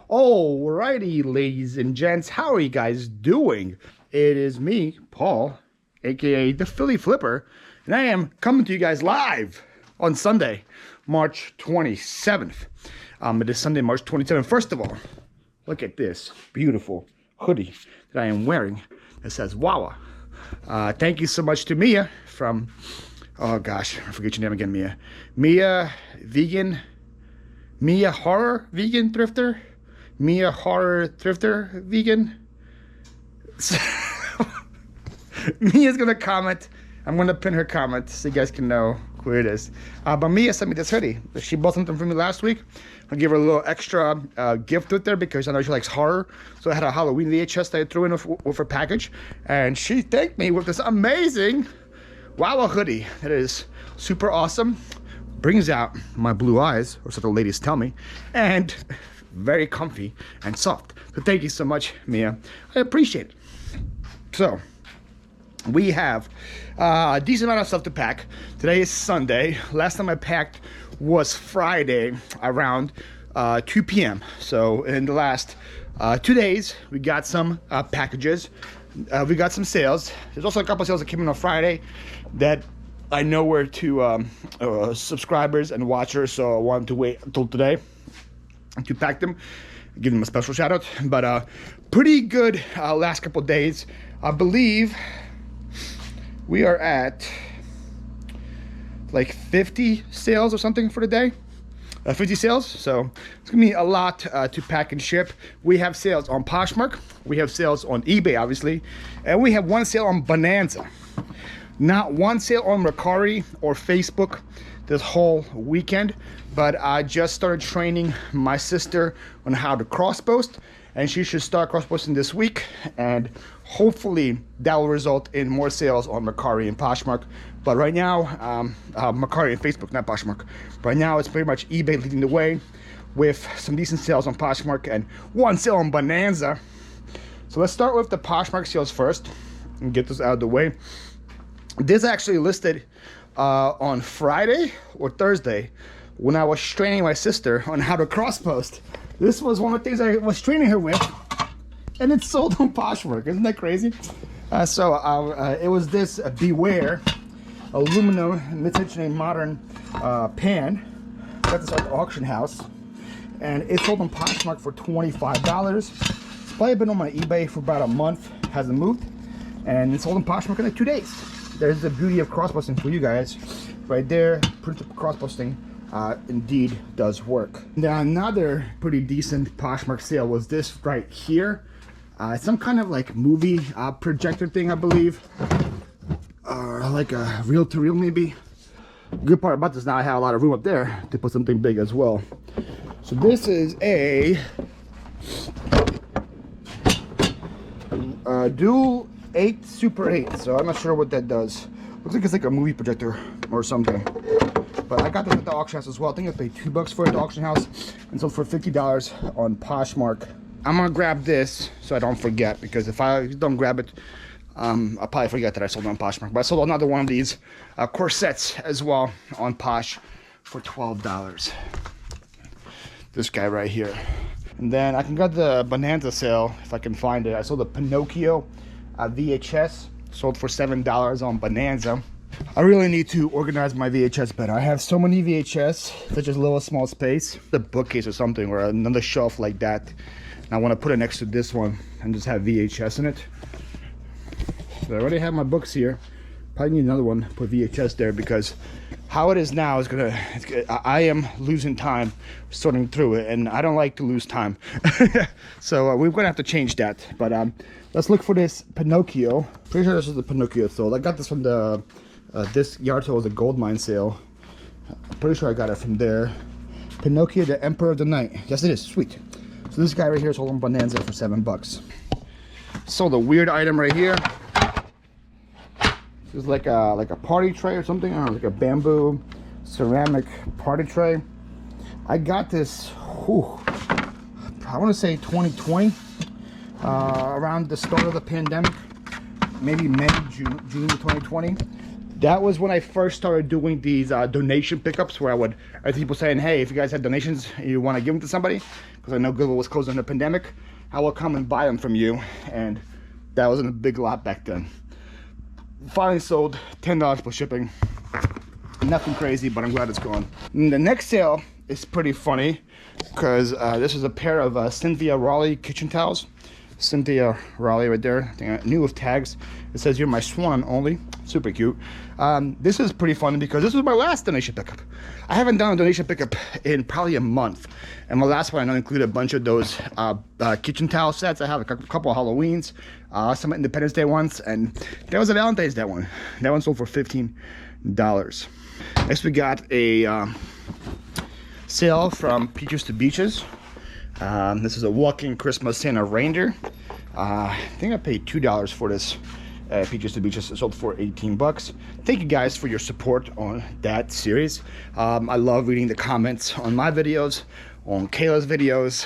Alrighty, ladies and gents, how are you guys doing? It is me, Paul, aka the Philly Flipper, and I am coming to you guys live on Sunday, March 27th. It is Sunday, March 27th. First of all, look at this beautiful hoodie that I am wearing that says Wawa. Thank you so much to Mia from, oh gosh, I forget your name again, Mia. Mia Horror Vegan Thrifter? Mia Horror Thrifter Vegan? Mia's gonna comment. I'm gonna pin her comment so you guys can know who it is. But Mia sent me this hoodie. She bought something for me last week. I gave her a little extra gift with her because I know she likes horror. So I had a Halloween VHS that I threw in with her package. And she thanked me with this amazing Wawa hoodie that is super awesome. Brings out my blue eyes, or so the ladies tell me. And very comfy and soft. So thank you so much, Mia. I appreciate it. So we have a decent amount of stuff to pack. Today is Sunday. Last time I packed was Friday around 2 p.m. So in the last 2 days, we got some packages. We got some sales. There's also a couple of sales that came in on Friday that I know were to subscribers and watchers, so I wanted to wait until today to pack them, give them a special shout out. But pretty good last couple of days. I believe we are at like 50 sales or something for the day. 50 sales, so it's gonna be a lot to pack and ship. We have sales on Poshmark, we have sales on eBay obviously, and we have one sale on Bonanza. Not one sale on Mercari or Facebook this whole weekend, but I just started training my sister on how to cross post, and she should start cross posting this week, and hopefully that will result in more sales on Mercari and Poshmark. But right now, Mercari and Facebook, not Poshmark. Right now it's pretty much eBay leading the way with some decent sales on Poshmark and one sale on Bonanza. So let's start with the Poshmark sales first and get this out of the way. This actually listed on Friday or Thursday when I was training my sister on how to cross post. This was one of the things I was training her with, and it's sold on Poshmark. Isn't that crazy? It was this Beware aluminum mid-century modern pan. Got this at the auction house, and it's sold on Poshmark for $25. It's probably been on my eBay for about a month, hasn't moved, and it's sold on Poshmark in like 2 days. There's the beauty of cross-posting for you guys. Right there, principal cross-posting indeed does work. Now another pretty decent Poshmark sale was this right here. Some kind of like movie projector thing, I believe. Like a reel-to-reel maybe. Good part about this, now I have a lot of room up there to put something big as well. So this is a dual 8 Super 8, so I'm not sure what that does. Looks like it's like a movie projector or something. But I got this at the auction house as well. I think I paid $2 for it at the auction house and sold for $50 on Poshmark. I'm gonna grab this so I don't forget, because if I don't grab it, I'll probably forget that I sold it on Poshmark. But I sold another one of these corsets as well on Posh for $12. This guy right here. And then I can get the Bonanza sale if I can find it. I sold the Pinocchio VHS, sold for $7 on Bonanza. I really need to organize my VHS better. I have so many VHS, such as a little small space, the bookcase or something, or another shelf like that. And I want to put it next to this one and just have VHS in it. So I already have my books here. Probably need another one, put VHS there, because how it is now is I am losing time sorting through it, and I don't like to lose time. So we're gonna have to change that. But let's look for this Pinocchio. Pretty sure this is the Pinocchio sold. I got this from the this yard sale was a gold mine sale. I'm pretty sure I got it from there. Pinocchio, the Emperor of the Night. Yes, it is. Sweet. So this guy right here sold on Bonanza for $7. Sold a weird item right here. This is like a party tray or something. I don't know, like a bamboo ceramic party tray. I got this, I want to say 2020, around the start of the pandemic, maybe May, June of 2020. That was when I first started doing these donation pickups, where I had people saying, hey, if you guys had donations and you want to give them to somebody, because I know Goodwill was closed during the pandemic, I will come and buy them from you. And that wasn't a big lot back then. Finally sold, $10 plus shipping. Nothing crazy, but I'm glad it's gone. And the next sale is pretty funny, because this is a pair of Cynthia Raleigh kitchen towels. Cynthia Raleigh right there, I think new with tags. It says, you're my swan only. Super cute. This is pretty funny because this was my last donation pickup. I haven't done a donation pickup in probably a month. And my last one I know included a bunch of those kitchen towel sets. I have a couple of Halloweens, some Independence Day ones, and that was a Valentine's Day one. That one sold for $15. Next we got a sale from Peaches to Beaches. This is a walking Christmas Santa reindeer. I think I paid $2 for this Peaches to Beaches. It sold for 18 bucks. Thank you guys for your support on that series. I love reading the comments on my videos, on Kayla's videos.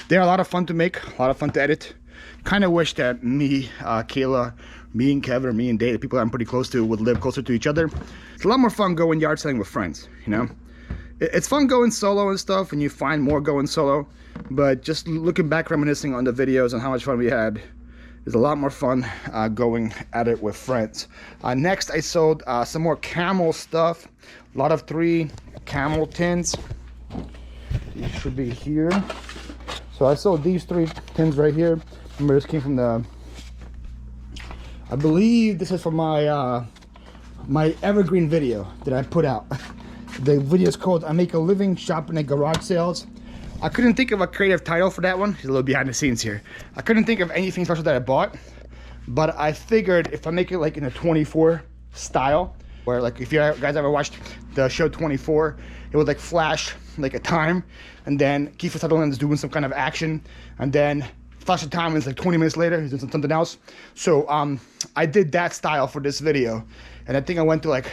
They're a lot of fun to make, a lot of fun to edit. Kind of wish that me, Kayla, me and Kevin, or me and Dave, the people I'm pretty close to, would live closer to each other. It's a lot more fun going yard selling with friends, you know? It's fun going solo and stuff, and you find more going solo, but just looking back, reminiscing on the videos and how much fun we had, is a lot more fun going at it with friends. Next, I sold some more Camel stuff. A lot of 3 Camel tins. These should be here. So I sold these 3 tins right here. Remember, this came from the, I believe this is from my my evergreen video that I put out. The video is called I Make a Living Shopping at Garage Sales. I couldn't think of a creative title for that one. There's a little behind the scenes here. I couldn't think of anything special that I bought, but I figured if I make it like in a 24 style, where like if you guys ever watched the show 24, it would like flash like a time, and then Kiefer Sutherland's doing some kind of action, and then flash the time and it's like 20 minutes later he's doing something else. So I did that style for this video, and I think I went to like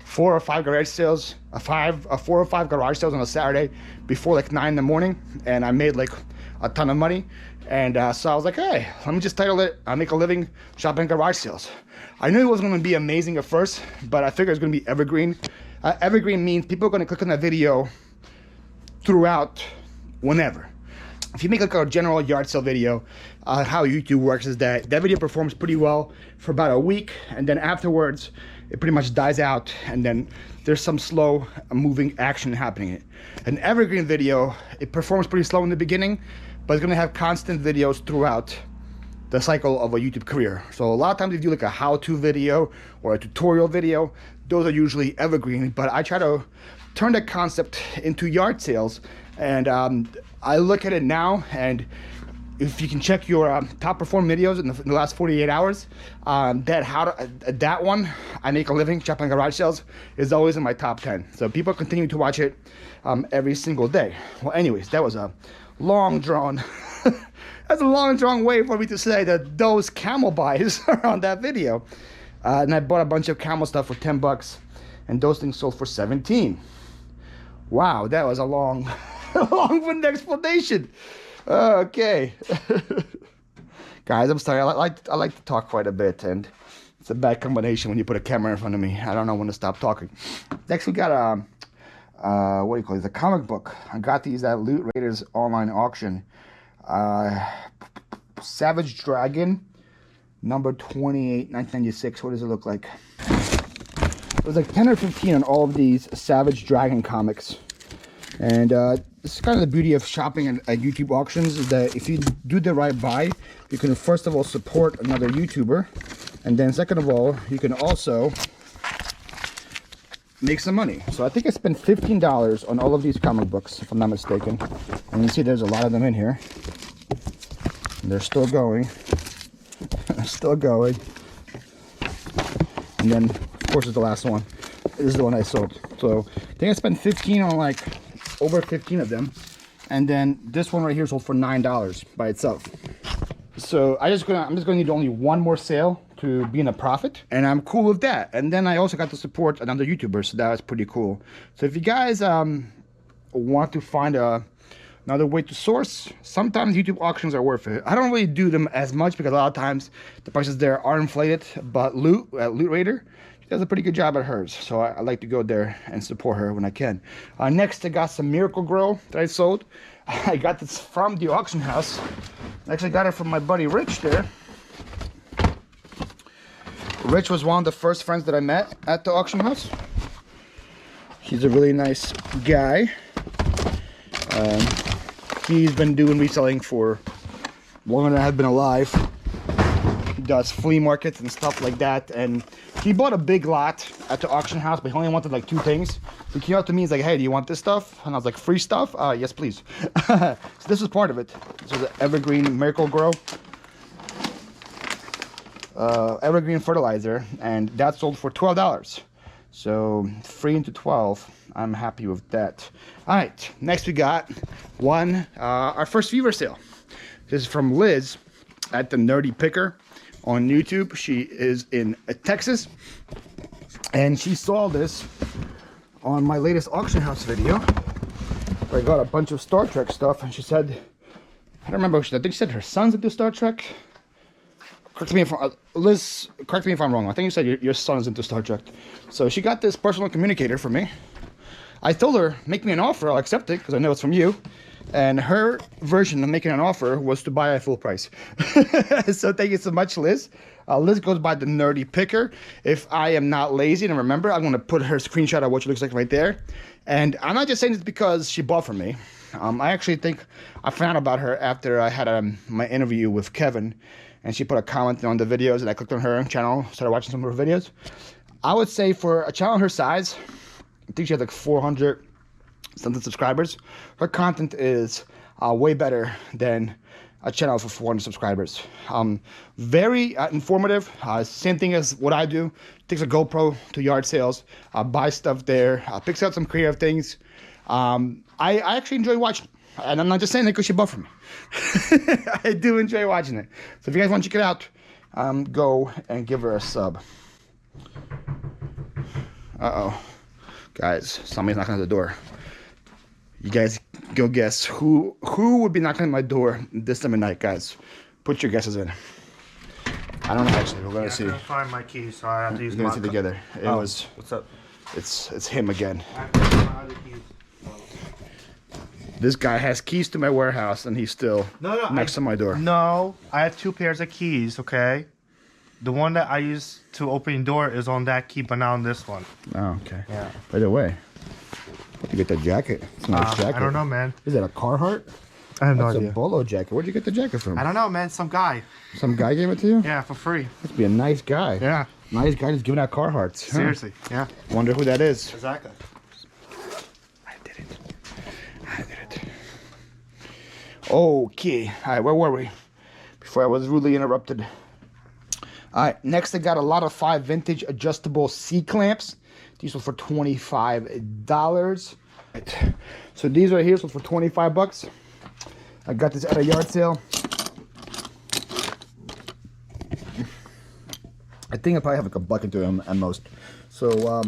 4 or 5 garage sales, 4 or 5 garage sales on a Saturday before like 9 in the morning, and I made like a ton of money. And so I was like, hey, let me just title it I Make a Living Shopping Garage Sales. I knew it wasn't going to be amazing at first, but I figured it was going to be evergreen. Evergreen means people are going to click on that video throughout whenever. If you make like a general yard sale video, how YouTube works is that video performs pretty well for about a week, and then afterwards it pretty much dies out, and then there's some slow moving action happening. An evergreen video, it performs pretty slow in the beginning, but it's gonna have constant videos throughout the cycle of a YouTube career. So a lot of times if you do like a how-to video or a tutorial video, those are usually evergreen, but I try to turn that concept into yard sales. And I look at it now, and if you can check your top performing videos in the last 48 hours, that one, I Make a Living Shopping Garage Sales, is always in my top 10. So people continue to watch it every single day. Well, anyways, that was a long drawn, that's a long drawn way for me to say that those Camel buys are on that video. And I bought a bunch of Camel stuff for 10 bucks, and those things sold for 17. Wow, that was a long, long-winded explanation. Okay. Guys, I'm sorry. I like to talk quite a bit, and it's a bad combination when you put a camera in front of me. I don't know when to stop talking. Next, we got what do you call it? The comic book. I got these at Loot Raiders online auction. Savage Dragon, number 28, 1996. What does it look like? It was like 10 or 15 on all of these Savage Dragon comics. And this is kind of the beauty of shopping at YouTube auctions, is that if you do the right buy, you can first of all support another YouTuber, and then second of all, you can also make some money. So I think I spent $15 on all of these comic books, if I'm not mistaken. And you see there's a lot of them in here. And they're still going. Still going. And then, of course, is the last one. This is the one I sold. So I think I spent 15 on like over 15 of them, and then this one right here sold for $9 by itself. So I'm just gonna need only one more sale to be in a profit, and I'm cool with that. And then I also got to support another YouTuber, so that was pretty cool. So if you guys want to find another way to source, sometimes YouTube auctions are worth it. I don't really do them as much because a lot of times the prices there are inflated, but Loot Raider, does a pretty good job at hers. So I like to go there and support her when I can. Next, I got some Miracle Grow that I sold. I got this from the auction house. I actually got it from my buddy Rich there. Rich was one of the first friends that I met at the auction house. He's a really nice guy. He's been doing reselling for longer than I've been alive. He does flea markets and stuff like that. And he bought a big lot at the auction house, but he only wanted like 2 things. He came up to me, he's like, hey, do you want this stuff? And I was like, free stuff? Yes, please. So this was part of it. This was an Evergreen Miracle Grow. Evergreen fertilizer, and that sold for $12. So 3 into 12, I'm happy with that. All right, next we got our first fever sale. This is from Liz at the Nerdy Picker on YouTube. She is in Texas, and she saw this on my latest auction house video where I got a bunch of Star Trek stuff, and she said, I don't remember, I think she said her son's into Star Trek. Correct me if Liz, correct me if I'm wrong. I think you said your son is into Star Trek. So she got this personal communicator for me. I told her, make me an offer, I'll accept it, because I know it's from you. And her version of making an offer was to buy at full price. So thank you so much, Liz. Liz goes by the Nerdy Picker. If I am not lazy and remember, I'm going to put her screenshot of what she looks like right there. And I'm not just saying this because she bought from me. I actually think I found out about her after I had my interview with Kevin. And she put a comment on the videos, and I clicked on her channel, started watching some of her videos. I would say for a channel her size, I think she has like 400 something subscribers. Her content is way better than a channel for 400 subscribers. Very informative. Same thing as what I do. Takes a GoPro to yard sales, buys stuff there, picks out some creative things. I actually enjoy watching. And I'm not just saying that because she bought from me. I do enjoy watching it. So if you guys want to check it out, go and give her a sub. Uh-oh. Guys, somebody's knocking at the door. You guys go guess who would be knocking at my door this time of night, guys. Put your guesses in. I don't know, actually. We're going to see. I can't find my keys, so I have to use my... We're going to see together. What's up? It's him again. I have to use my other keys. This guy has keys to my warehouse, and he's still next to my door. No, I have 2 pairs of keys, okay? The one that I use to open the door is on that key, but not on this one. Oh, okay. Yeah. By the way, where'd you get that jacket? It's a nice jacket. I don't know, man. Is that a Carhartt? I have no That's idea. a bolo jacket. Where'd you get the jacket from? I don't know, man. Some guy. Some guy gave it to you? Yeah, for free. Must be a nice guy. Yeah. Nice guy just giving out Carhartts. Huh? Seriously, yeah. Wonder who that is. Exactly. I did it. Okay. All right, where were we? Before I was rudely interrupted. All right, next I got a lot of 5 vintage adjustable C-clamps. These were for $25. Right. So these right here sold for 25 bucks. I got this at a yard sale. I think I probably have like a bucket to them at most. So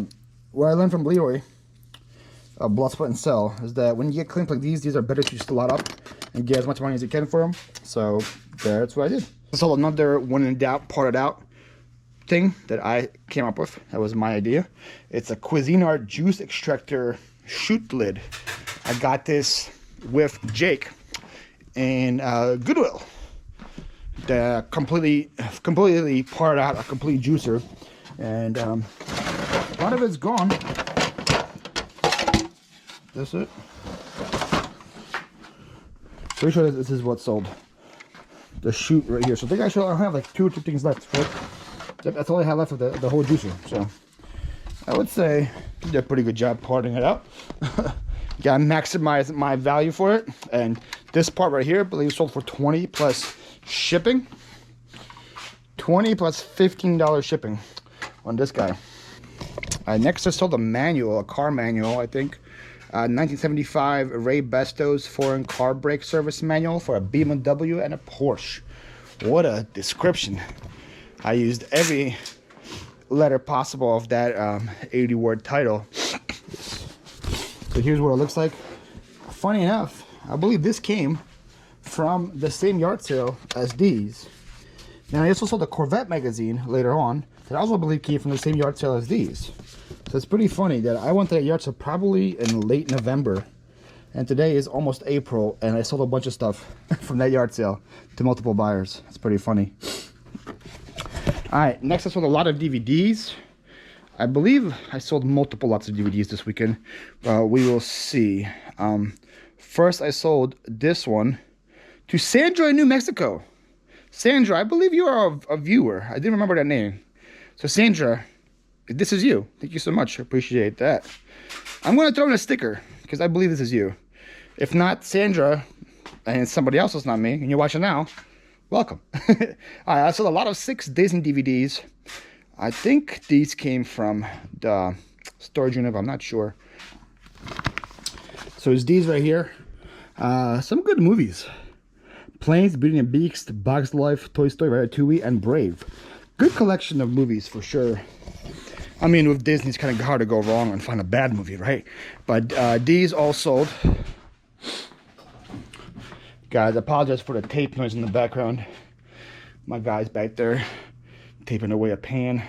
what I learned from Leroy, Bloodspot and Sell, is that when you get clamps like these are better to just lot up and get as much money as you can for them. So that's what I did. I sold another when in doubt, parted out thing that I came up with. That was my idea. It's a Cuisinart juice extractor chute lid. I got this with Jake in Goodwill. The completely parted out, a complete juicer, and a lot of it's gone. That's it. Pretty sure this is what sold. The chute right here. So I think I should have like 2 or 3 things left. Right? That's all I have left of the whole juicer. So I would say I did a pretty good job parting it out. Gotta maximize my value for it. And this part right here, I believe, sold for $20 plus shipping. $20 plus $15 shipping on this guy. Next I sold a manual, a car manual, I think. 1975 Ray Besto's foreign car brake service manual for a BMW and a Porsche. What a description. I used every letter possible of that 80-word title. So here's what it looks like. Funny enough, I believe this came from the same yard sale as these. Now I also saw the Corvette Magazine later on that I also believe came from the same yard sale as these. So it's pretty funny that I went to that yard sale probably in late November, and today is almost April, and I sold a bunch of stuff from that yard sale to multiple buyers. It's pretty funny. All right, next I sold a lot of DVDs. I believe I sold lots of DVDs this weekend. We will see. First, I sold this one to Sandra in New Mexico. Sandra, I believe you are a viewer. I didn't remember that name. So Sandra, this is you. Thank you so much. I appreciate that. I'm going to throw in a sticker because I believe this is you. If not Sandra, and somebody else is not me, and you're watching now, welcome. All right, I sold a lot of 6 Disney DVDs. I think these came from the storage unit, I'm not sure. So it's these right here. Some good movies. Planes, Beauty and the Beast, Bugs Life, Toy Story, Ratatouille, and Brave. Good collection of movies for sure. I mean, with Disney, it's kind of hard to go wrong and find a bad movie, right? But these all sold. Guys, I apologize for the tape noise in the background. My guy's back there taping away a pan.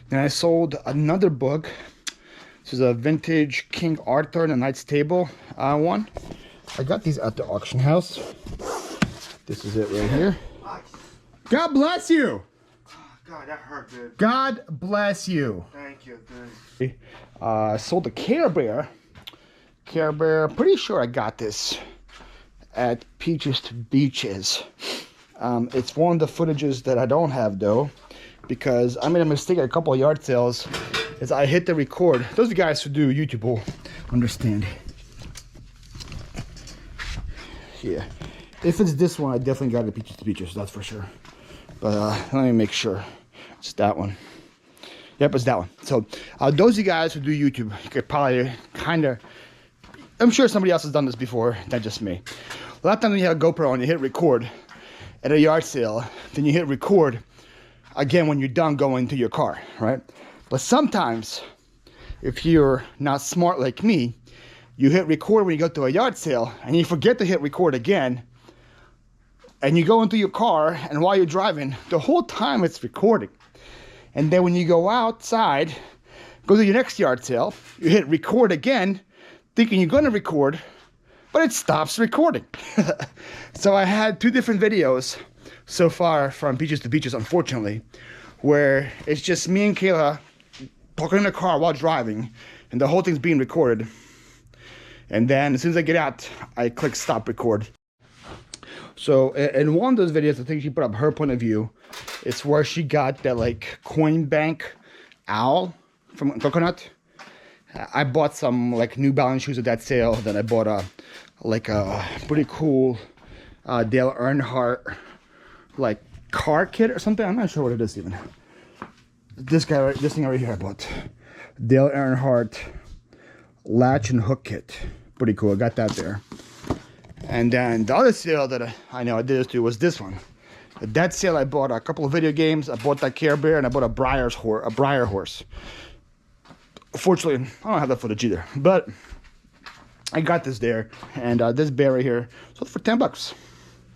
Then I sold another book. This is a vintage King Arthur and the Knight's Table one. I got these at the auction house. This is it right here. God bless you. God, that hurt, dude. God bless you. Thank you, dude. Sold a Care Bear. Care Bear, pretty sure I got this at Peaches to Beaches. It's one of the footages that I don't have though, because I made a mistake at a couple of yard sales. Is I hit the record. Those are guys who do YouTube will understand. Yeah, if it's this one, I definitely got it at Peaches to Beaches, that's for sure. But let me make sure it's that one. Yep, it's that one. So those of you guys who do YouTube, you could probably kind of, I'm sure somebody else has done this before, not just me. A lot of times when you have a GoPro and you hit record at a yard sale, then you hit record again when you're done going to your car, right? But sometimes, if you're not smart like me, you hit record when you go to a yard sale and you forget to hit record again, and you go into your car, and while you're driving, the whole time it's recording. And then when you go outside, go to your next yard sale, you hit record again, thinking you're going to record, but it stops recording. So I had 2 different videos so far from Peaches to Beaches, unfortunately, where it's just me and Kayla talking in the car while driving, and the whole thing's being recorded. And then as soon as I get out, I click stop record. So in one of those videos, I think she put up her point of view. It's where she got that like coin bank owl from Coconut. I bought some like New Balance shoes at that sale. Then I bought a pretty cool Dale Earnhardt like car kit or something. I'm not sure what it is even. This thing right here I bought. Dale Earnhardt latch and hook kit. Pretty cool. I got that there. And then the other sale that I know I did this to was this one. At that sale, I bought a couple of video games. I bought that Care Bear, and I bought a Briar horse. Fortunately, I don't have that footage either, but I got this there. And this bear right here sold for $10.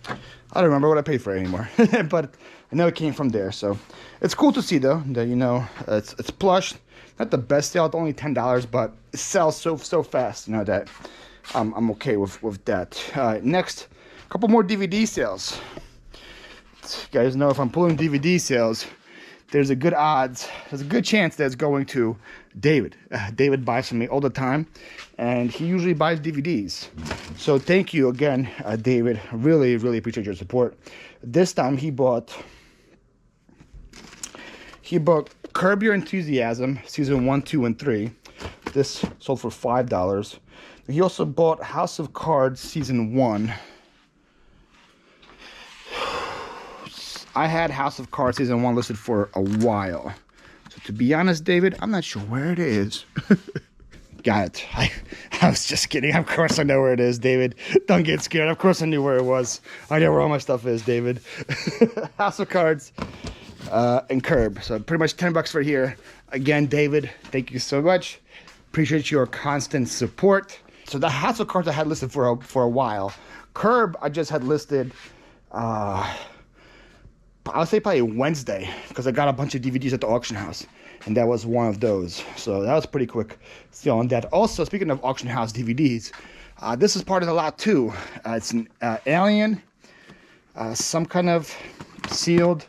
I don't remember what I paid for it anymore, but I know it came from there. So it's cool to see though that, you know, it's plush. Not the best sale, it's only $10, but it sells so fast, you know, that I'm okay with that. Next, a couple more DVD sales. You guys know if I'm pulling DVD sales, there's a good chance that it's going to David. David buys from me all the time, and he usually buys DVDs. So thank you again, David. Really appreciate your support. This time he bought Curb Your Enthusiasm season 1, 2, and 3. This sold for $5. He also bought House of Cards season 1. I had House of Cards season 1 listed for a while. So to be honest, David, I'm not sure where it is. Got it. I was just kidding. Of course I know where it is, David. Don't get scared. Of course I knew where it was. I know where all my stuff is, David. House of Cards and Curb. So pretty much $10 for here. Again, David, thank you so much. Appreciate your constant support. So the House of Cards I had listed for a while. Curb I just had listed I'll say probably Wednesday, because I got a bunch of DVDs at the auction house, and that was one of those. So that was pretty quick still on that. Also, speaking of auction house DVDs, this is part of the lot too. It's an Alien, some kind of sealed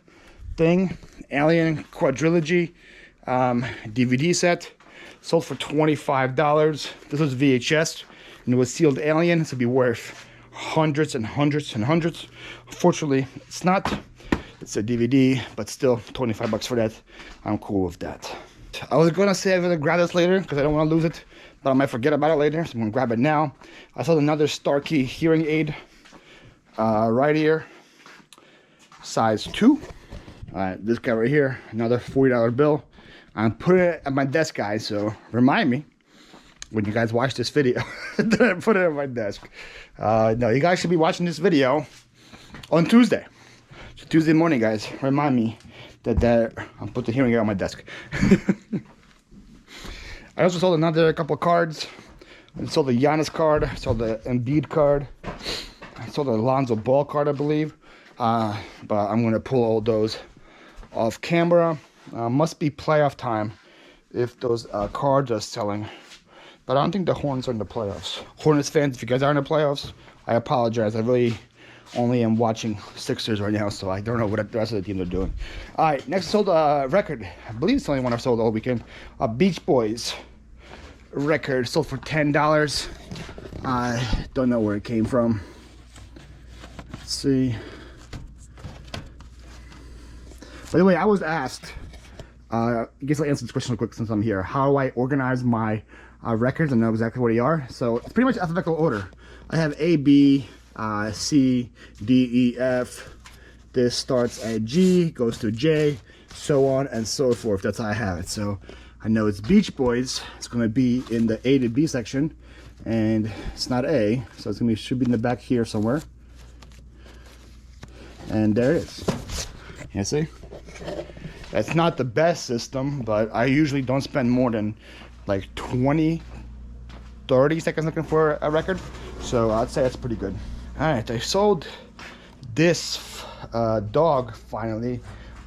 thing, Alien quadrilogy DVD set, sold for $25. This was VHS, and it was sealed Alien. This would be worth hundreds and hundreds and hundreds. Unfortunately, it's not. It's a DVD, but still $25 for that. I'm cool with that. I was gonna say I'm gonna grab this later because I don't want to lose it, but I might forget about it later, so I'm gonna grab it now. I saw another Starkey hearing aid right here, size 2. All right, this guy right here, another $40 bill. I'm putting it at my desk, guys, so remind me when you guys watch this video that I put it at my desk. No, you guys should be watching this video on Tuesday. So Tuesday morning, guys, remind me that I'll put the hearing aid on my desk. I also sold another couple of cards. I sold the Giannis card. I sold the Embiid card. I sold the Alonzo Ball card, I believe. But I'm going to pull all those off camera. Must be playoff time if those cards are selling. But I don't think the Hornets are in the playoffs. Hornets fans, if you guys are in the playoffs, I apologize. I really only am watching Sixers right now, so I don't know what the rest of the teams are doing. All right, next I sold a record. I believe it's the only one I've sold all weekend. A Beach Boys record, sold for $10. I don't know where it came from. Let's see. By the way, I was asked, I guess I'll answer this question real quick since I'm here. How do I organize my records and know exactly what they are? So it's pretty much alphabetical order. I have A, B, C, D, E, F. This starts at G, goes to J, so on and so forth. That's how I have it. So I know it's Beach Boys. It's going to be in the A to B section, and it's not A, so it's going to be should be in the back here somewhere. And there it is. You see? It's not the best system, but I usually don't spend more than like 20, 30 seconds looking for a record. So I'd say that's pretty good. All right, I sold this dog finally.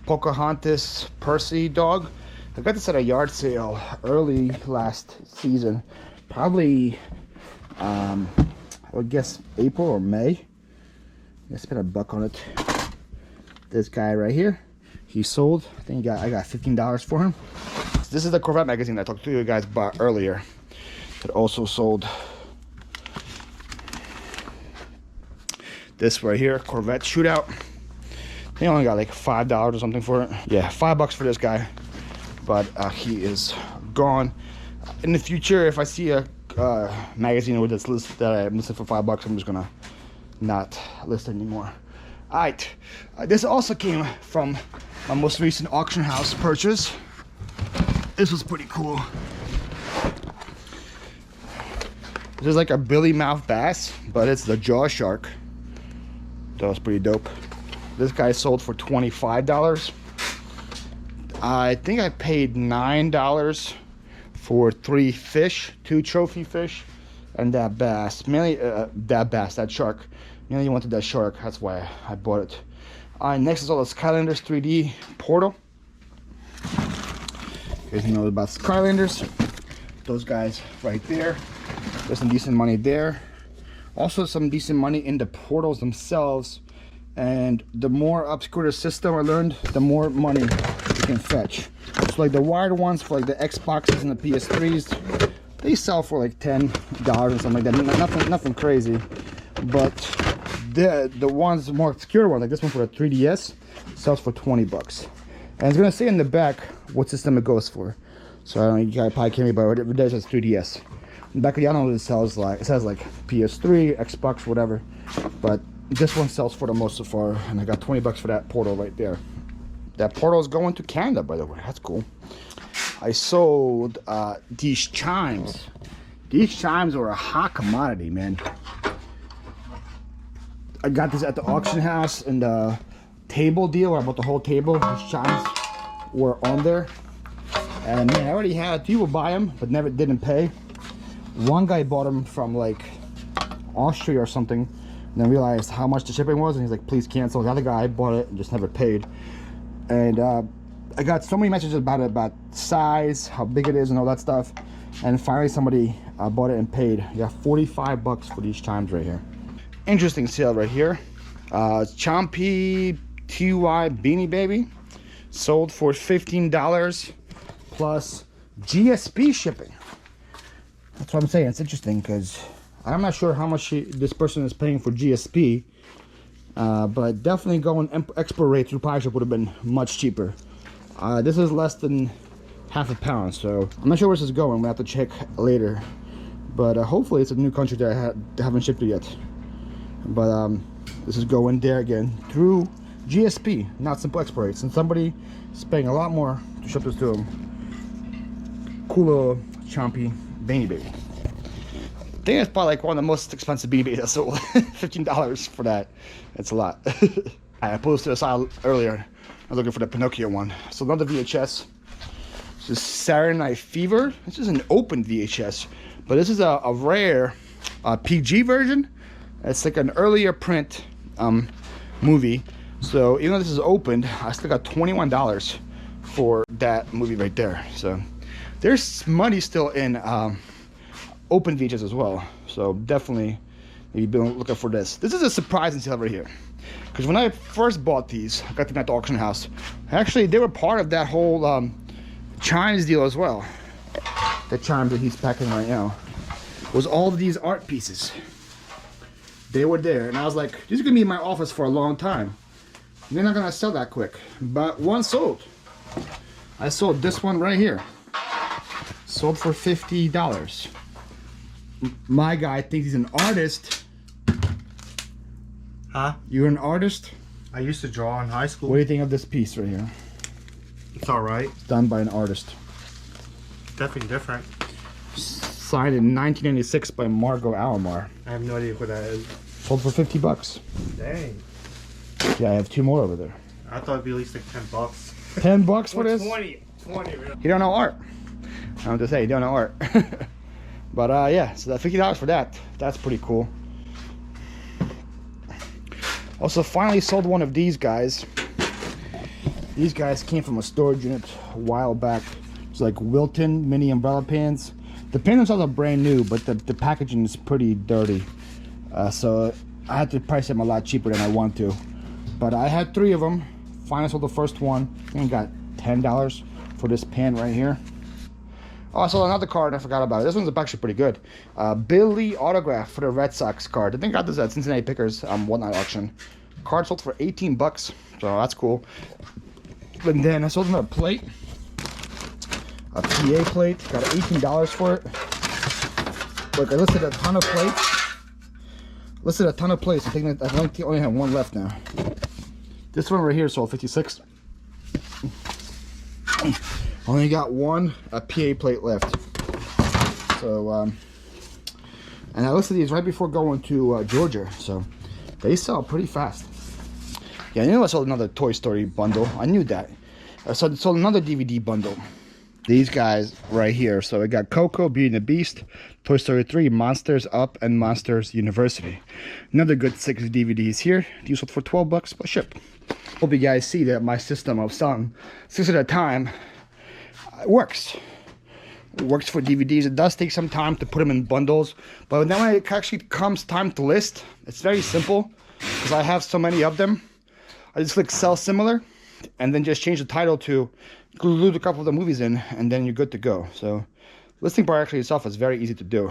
Pocahontas Percy dog. I got this at a yard sale early last season. Probably, I would guess April or May. I spent $1 on it. This guy right here. He sold, I think I got $15 for him. This is the Corvette magazine I talked to you guys about earlier. It also sold this right here, Corvette Shootout. They only got like $5 or something for it. Yeah, $5 for this guy, but he is gone. In the future, if I see a magazine with this list that I'm listing for $5, I'm just gonna not list anymore. All right, this also came from my most recent auction house purchase. This was pretty cool. This is like a Billy Mouth bass, but it's the jaw shark. That was pretty dope. This guy sold for $25. I think I paid $9 for 3 fish, 2 trophy fish, and that bass. Mainly that shark. Mainly wanted that shark, that's why I bought it. Next is all the Skylanders 3D portal. You guys know about Skylanders. Those guys right there. There's some decent money there. Also some decent money in the portals themselves. And the more obscure the system I learned, the more money you can fetch. So like the wired ones for like the Xboxes and the PS3s, they sell for like $10 or something like that. Nothing crazy. But the ones, the more obscure ones, like this one for the 3DS, sells for $20. And it's gonna say in the back what system it goes for. So I don't know, you guys probably can't read, but it does, it's 3DS. In the back of the other one, it says like PS3, Xbox, whatever. But this one sells for the most so far, and I got $20 for that portal right there. That portal is going to Canada, by the way. That's cool. I sold these chimes. These chimes are a hot commodity, man. I got this at the auction house in the table deal where I bought the whole table. These chimes were on there. And man, I already had people buy them, but didn't pay. One guy bought them from like Austria or something And then realized how much the shipping was, and he's like, please cancel. The other guy bought it and just never paid. And I got so many messages about it, about size, how big it is, and all that stuff. And finally somebody bought it and paid. You got 45 bucks for these chimes right here. Interesting sale right here. Chompy TY Beanie Baby sold for $15 plus GSP shipping. That's what I'm saying. It's interesting because I'm not sure how much this person is paying for GSP, but definitely going export rate through Poshmark would have been much cheaper. This is less than half a pound, so I'm not sure where this is going. We'll have to check later, but hopefully it's a new country that I haven't shipped it yet. But this is going there again through GSP, not simple export rates, and somebody is paying a lot more to ship this to them. Cool little chompy Beanie Baby. I think it's probably like one of the most expensive Beanie Babies I sold. $15 for that. It's a lot. I posted this out earlier. I was looking for the Pinocchio one. So another VHS. This is Saturday Night Fever. This is an open VHS, but this is a rare PG version. It's like an earlier print movie. So even though this is opened, I still got $21 for that movie right there. So there's money still in open VHS as well. So definitely maybe be looking for this. This is a surprising sale right here. Because when I first bought these, I got them at the auction house. Actually, they were part of that whole Chimes deal as well. The Chimes that he's packing right now was all of these art pieces. They were there, and I was like, these are gonna be in my office for a long time. They're not gonna sell that quick. But one sold. I sold this one right here. Sold for $50. My guy thinks he's an artist. Huh? You're an artist? I used to draw in high school. What do you think of this piece right here? It's alright. It's done by an artist. Definitely different. Signed in 1996 by Margot Alomar. I have no idea what that is. Sold for 50 bucks. Dang. Yeah, I have two more over there. I thought it'd be at least like 10 bucks. 10 bucks for this? 20 really. You don't know art. I don't have to say, you don't know art. But yeah, so that $50 for that. That's pretty cool. Also, finally sold one of these guys. These guys came from a storage unit a while back. It's like Wilton mini umbrella pans. The pans themselves are brand new, but the packaging is pretty dirty. So I had to price them a lot cheaper than I want to. But I had 3 of them. Finally sold the first one. And got $10 for this pan right here. Oh, I sold another card and I forgot about it. This one's actually pretty good. Billy autograph for the Red Sox card. I think I got this at Cincinnati Pickers one-night auction. Card sold for 18 bucks. So that's cool. And then I sold another plate. A PA plate. Got $18 for it. Look, I listed a ton of plates. I think I only have one left now. This one right here sold 56. Only got one PA plate left. So, and I listed these right before going to Georgia. So, they sell pretty fast. Yeah, I knew I sold another Toy Story bundle. I knew that. I sold another DVD bundle. These guys right here. So, I got Coco, Beauty and the Beast, Toy Story 3, Monsters Up, and Monsters University. Another good 6 DVDs here. These sold for 12 bucks plus ship. Hope you guys see that my system of selling 6 at a time works. It works for DVDs. It does take some time to put them in bundles, but then when it actually comes time to list, it's very simple because I have so many of them. I just click sell similar and then just change the title to include a couple of the movies in, and then you're good to go. So listing part actually itself is very easy to do.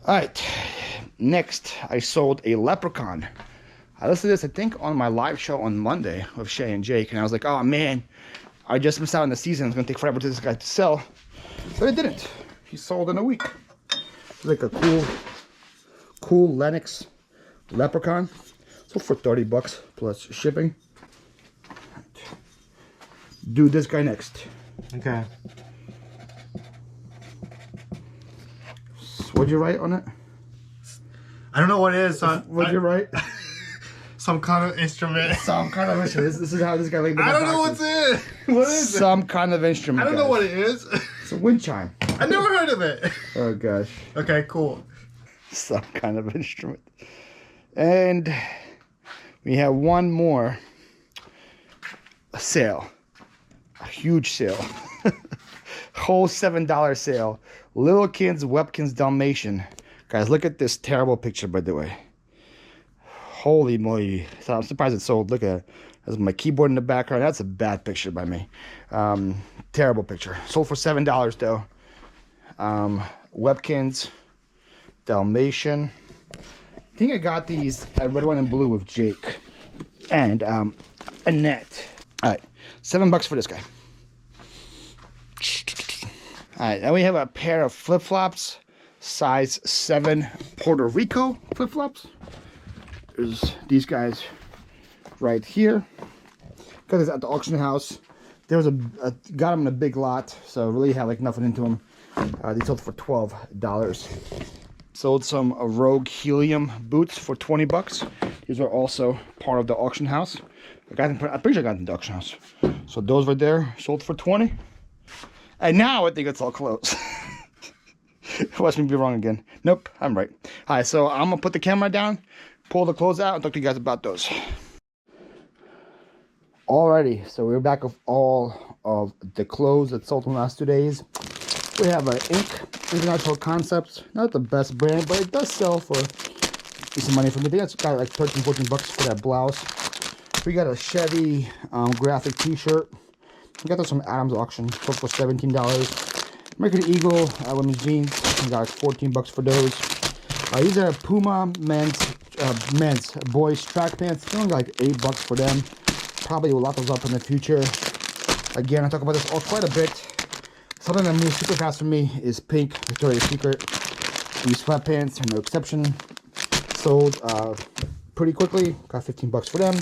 All right, next I sold a Leprechaun. I listed this I think on my live show on Monday with Shay and Jake, and I was like, oh man, I just missed out on the season. It's gonna take forever for this guy to sell, but it didn't. He sold in a week. It's like a cool Lennox Leprechaun. Sold for 30 bucks plus shipping. Do this guy next. Okay. What'd you write on it? I don't know what it is. What'd you write? Some kind of instrument. Some kind of instrument. This is how this guy laid the I don't know what's it. What is it? Some kind of instrument. I don't know what it is. It's a wind chime. I never heard of it. Oh gosh. Okay, cool. some kind of instrument. And we have one more sale, a huge sale. Whole $7 sale. Webkinz Dalmatian. Guys, look at this terrible picture, by the way. Holy moly. So I'm surprised it sold. Look at it. There's my keyboard in the background. That's a bad picture by me. Terrible picture. Sold for $7 though. Webkinz Dalmatian. I think I got these at red, white, and blue with Jake and Annette. All right, $7 for this guy. All right, now we have a pair of flip-flops, size 7 Puerto Rico flip-flops. There's these guys right here. Got this at the auction house. There was got them in a big lot, so really had like nothing into them. These sold for $12. Sold some Rogue Helium boots for $20. These are also part of the auction house. I'm pretty sure I got them in the auction house. So those right there sold for $20. And now I think it's all closed. Watch me be wrong again. Nope, I'm right. All right, so I'm gonna put the camera down, pull the clothes out, and talk to you guys about those. Alrighty, so we're back with all of the clothes that sold in the last 2 days. We have an International Concepts, not the best brand, but it does sell for decent money for me. I think it's got like 13, 14 bucks for that blouse. We got a Chevy graphic t-shirt. We got those from Adam's auction, sold for $17. American Eagle women's jeans, we got 14 bucks for those. These are Puma men's boys track pants. They only got like 8 bucks for them. Probably will lock those up in the future. Again, I talk about this quite a bit. Something that moves super fast for me is pink Victoria's Secret. These sweatpants are no exception. Sold pretty quickly. Got 15 bucks for them.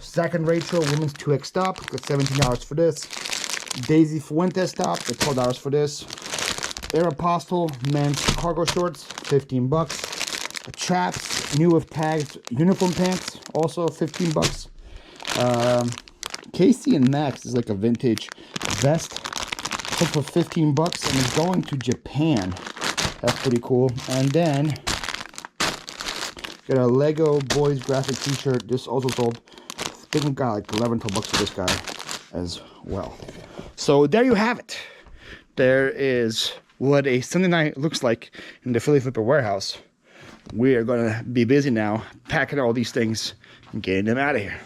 Zach and Rachel women's 2X top. Got $17 for this. Daisy Fuentes top. Got $12 for this. Aeropostale men's cargo shorts. 15 bucks. Chaps new with tags uniform pants. Also 15 bucks. Casey and Max is like a vintage vest. Sold for 15 bucks and it's going to Japan. That's pretty cool. And then got a Lego boys graphic t-shirt. This also sold. I think we got like 11, 12 bucks for this guy as well. So there you have it. There is what a Sunday night looks like in the Philly Flipper warehouse. We are gonna be busy now packing all these things and getting them out of here.